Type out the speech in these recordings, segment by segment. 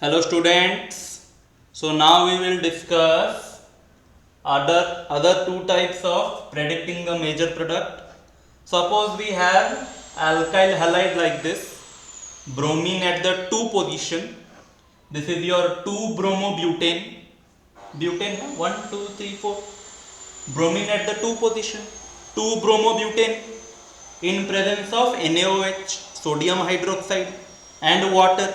Hello students. So now we will discuss other two types of predicting the major product. Suppose we have alkyl halide like this, bromine at the 2 position. This is your 2-bromobutane. Butane 1, 2, 3, 4. Bromine at the 2 position. 2-bromobutane in presence of NaOH, sodium hydroxide, and water.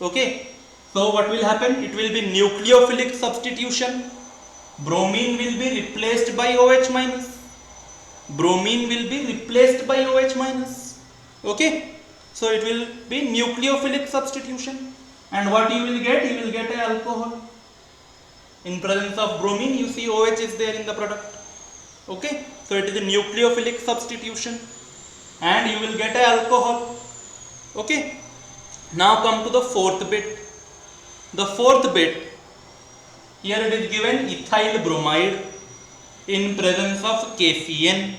Okay, so what will happen? It will be nucleophilic substitution. Bromine will be replaced by OH minus. Bromine will be replaced by OH minus. Okay, so it will be nucleophilic substitution. And what you will get? You will get an alcohol. In presence of bromine, you see OH is there in the product. Okay, so it is a nucleophilic substitution, and you will get an alcohol. Okay. Now come to the fourth bit. The fourth bit, here it is given ethyl bromide in presence of KCN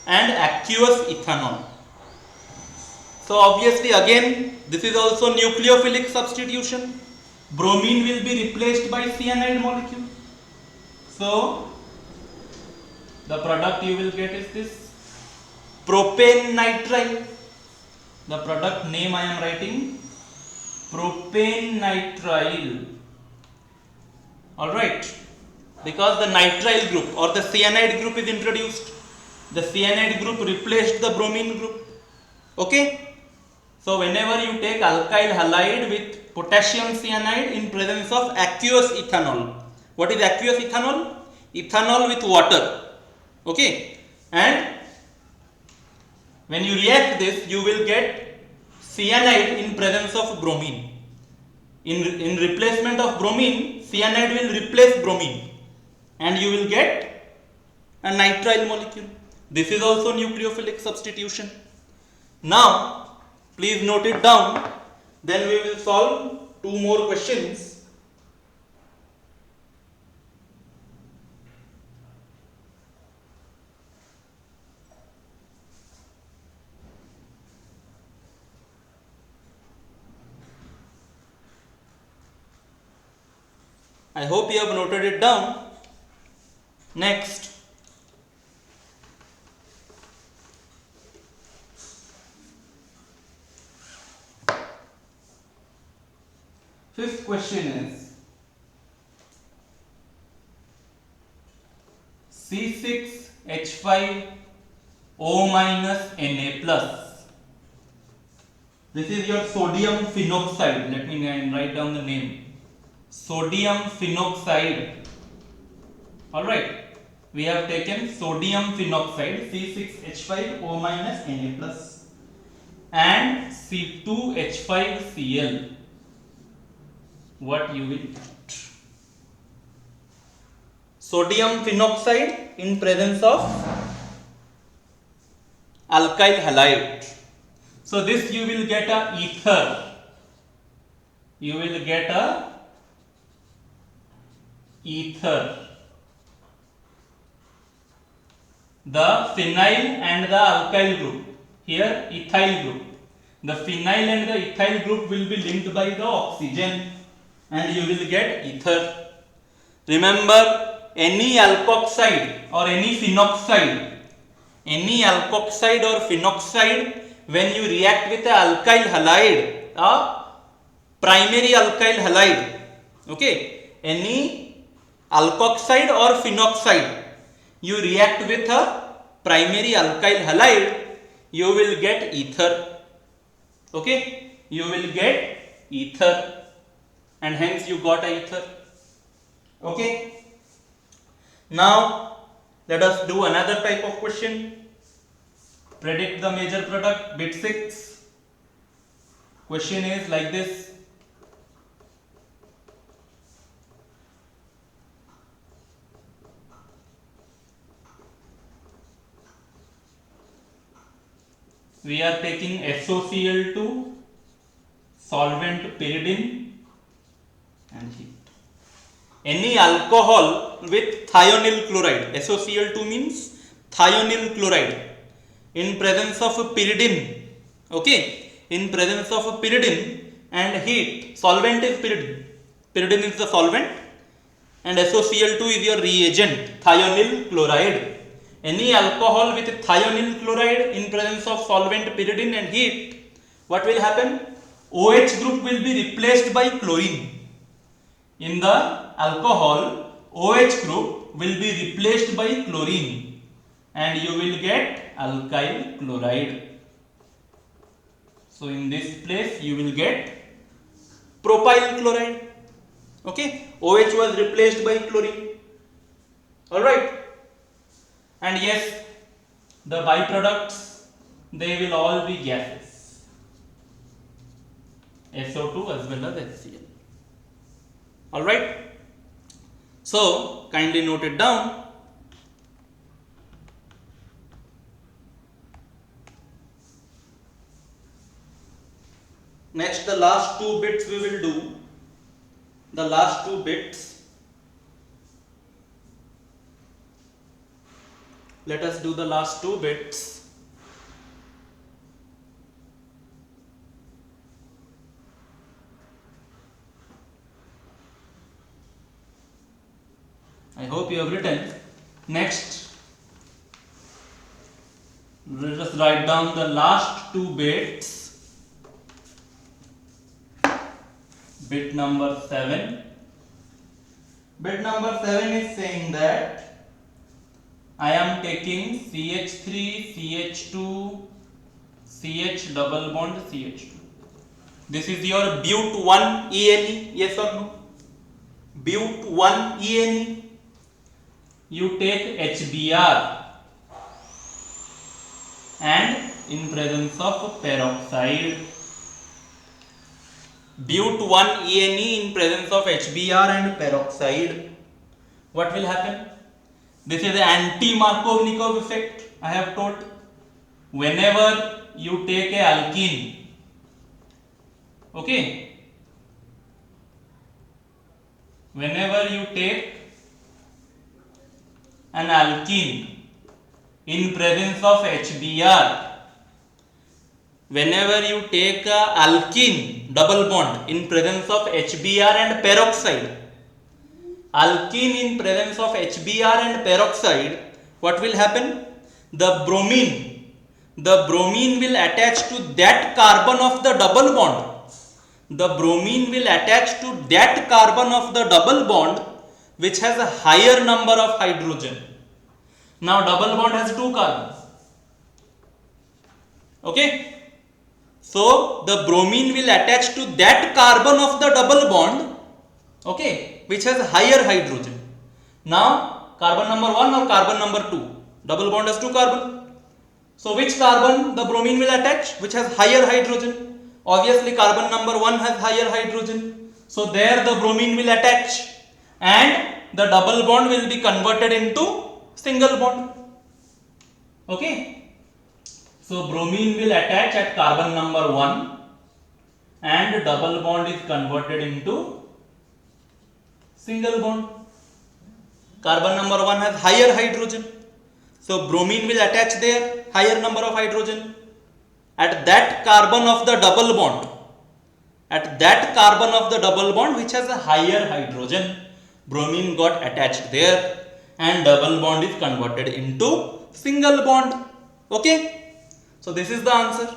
and aqueous ethanol. So obviously again this is also nucleophilic substitution. Bromine will be replaced by cyanide molecule. So the product you will get is this propane nitrile. The product name I am writing propane nitrile. Alright, because the nitrile group or the cyanide group is introduced. The cyanide group replaced the bromine group. Okay, so whenever you take alkyl halide with potassium cyanide in presence of aqueous ethanol. What is aqueous ethanol? Ethanol with water. Okay, and when you react this, you will get cyanide in presence of bromine. In replacement of bromine, cyanide will replace bromine, and you will get a nitrile molecule. This is also nucleophilic substitution. Now, please note it down. Then we will solve two more questions. I hope you have noted it down. Next, fifth question is C6H5O minus Na plus. This is your sodium phenoxide. Let me write down the name. Sodium phenoxide. Alright, we have taken sodium phenoxide C6H5O minus Na plus and C2H5Cl. What you will get? Sodium phenoxide in presence of alkyl halide. So this you will get a ether. You will get a ether. The phenyl and the alkyl group, here ethyl group. The phenyl and the ethyl group will be linked by the oxygen, and you will get ether. Remember, any alkoxide or any phenoxide, when you react with the alkyl halide, a primary alkyl halide, okay, any alkoxide or phenoxide, you react with a primary alkyl halide, you will get ether. Okay, you will get ether, and hence you got a ether. Okay, now let us do another type of question. Predict the major product, bit 6. Question is like this. We are taking SOCl2, solvent pyridine, and heat. Any alcohol with thionyl chloride, SOCl2 means thionyl chloride, in presence of pyridine. Okay, in presence of pyridine and heat. Solvent is pyridine. Pyridine is the solvent and SoCl2 is your reagent, thionyl chloride. Any alcohol with thionyl chloride in presence of solvent, pyridine and heat, what will happen? OH group will be replaced by chlorine. In the alcohol, OH group will be replaced by chlorine and you will get alkyl chloride. So in this place you will get propyl chloride. Okay, OH was replaced by chlorine. Alright, and yes, the byproducts, they will all be gases, SO2 as well as HCl. Alright, so kindly note it down. Next, the last two bits we will do. The last two bits. Let us do the last two bits. I hope you have written. Next, let us write down the last two bits. Bit number 7. Bit number 7 is saying that I am taking CH3, CH2, CH double bond CH2. This is your but 1 ENE, yes or no? But 1 ENE. You take HBr and in presence of peroxide. But 1 ENE in presence of HBr and peroxide. What will happen? This is the anti-Markovnikov effect. I have told. Whenever you take a alkene, okay, whenever you take an alkene in presence of HBr, whenever you take a alkene double bond in presence of HBr and peroxide, alkene in presence of HBr and peroxide, what will happen? The bromine will attach to that carbon of the double bond. The bromine will attach to that carbon of the double bond which has a higher number of hydrogen. Now double bond has 2 carbons. Okay. So the bromine will attach to that carbon of the double bond, okay, which has higher hydrogen. Now carbon number 1 or carbon number 2? Double bond has 2 carbon. So which carbon the bromine will attach? Which has higher hydrogen? Obviously carbon number 1 has higher hydrogen. So there the bromine will attach and the double bond will be converted into single bond. Okay. So bromine will attach at carbon number 1 and double bond is converted into single bond. Carbon number 1 has higher hydrogen. So bromine will attach there, higher number of hydrogen. At that carbon of the double bond, which has a higher hydrogen, bromine got attached there and double bond is converted into single bond. Okay. So this is the answer.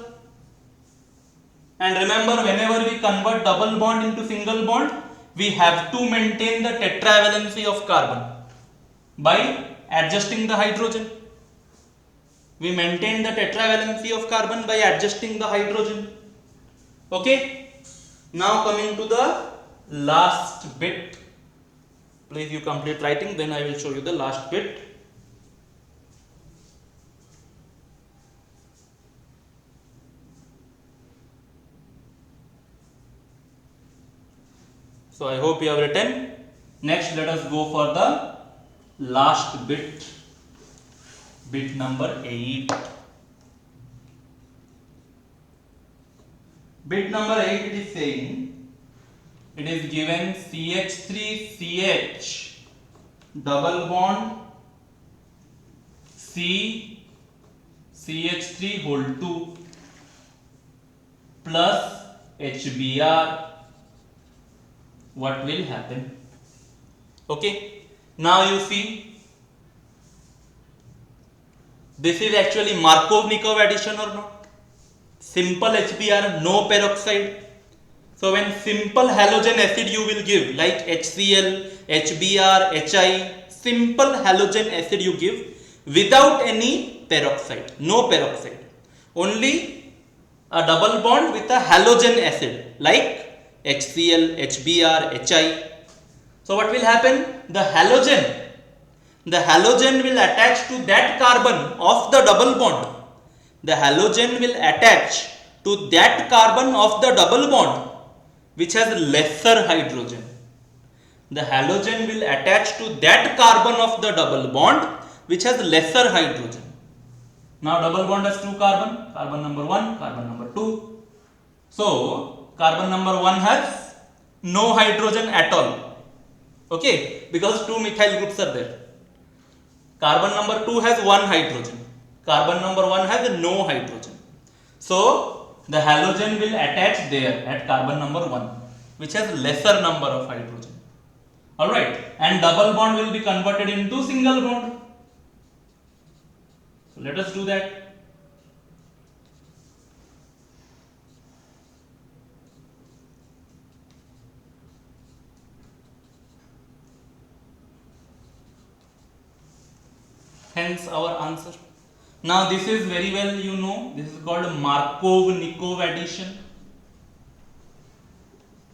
And remember, whenever we convert double bond into single bond, we have to maintain the tetravalency of carbon by adjusting the hydrogen. We maintain the tetravalency of carbon by adjusting the hydrogen. Okay. Now coming to the last bit. Please you complete writing, then I will show you the last bit. So I hope you have written. Next, let us go for the last bit. Bit number 8. Bit number 8 it is saying, it is given CH3CH double bond CH3 whole 2 plus HBr, what will happen? Okay, now you see, this is actually Markov-Nikov addition or not? Simple HBr, no peroxide. So when simple halogen acid you will give, like HCl, HBr, HI, simple halogen acid you give without any peroxide, no peroxide, only a double bond with a halogen acid like HCl, HBr, HI. So what will happen? The halogen will attach to that carbon of the double bond. The halogen will attach to that carbon of the double bond which has lesser hydrogen. The halogen will attach to that carbon of the double bond which has lesser hydrogen. Now double bond has two carbon, carbon number 1, carbon number 2. So carbon number 1 has no hydrogen at all. Okay, because two methyl groups are there. Carbon number 2 has one hydrogen. Carbon number 1 has no hydrogen. So the halogen will attach there at carbon number 1 which has lesser number of hydrogen. Alright, and double bond will be converted into single bond. So let us do that. Hence our answer. Now this is very well you know, this is called Markov-Nikov addition.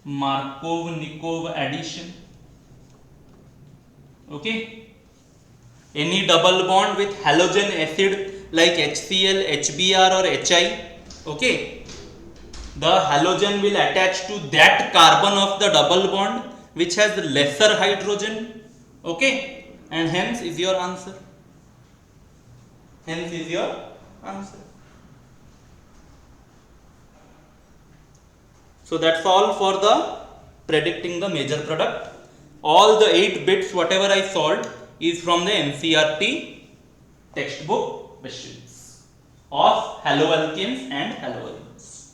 Markov-Nikov addition. Okay. Any double bond with halogen acid like HCl, HBr or HI. Okay. The halogen will attach to that carbon of the double bond which has lesser hydrogen. Okay. And hence is your answer. Hence is your answer. So that's all for the predicting the major product. All the 8 bits whatever I solved is from the NCERT textbook questions of haloalkanes and haloalurenes.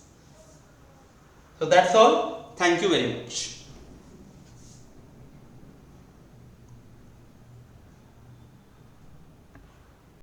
So that's all. Thank you very much.